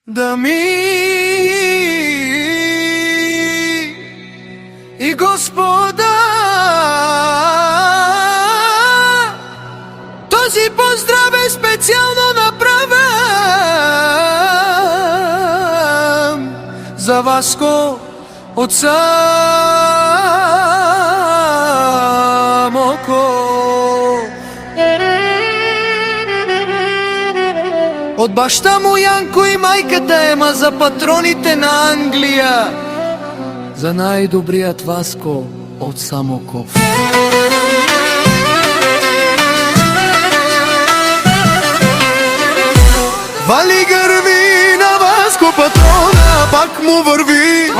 Дами и господа, този поздрав е специално направен за Васко от Самоков. От баща му Янко и майката Ема за патроните на Англия, за най-добрият Васко от Самоков. Вали гърви на Васко патрона, пак му върви.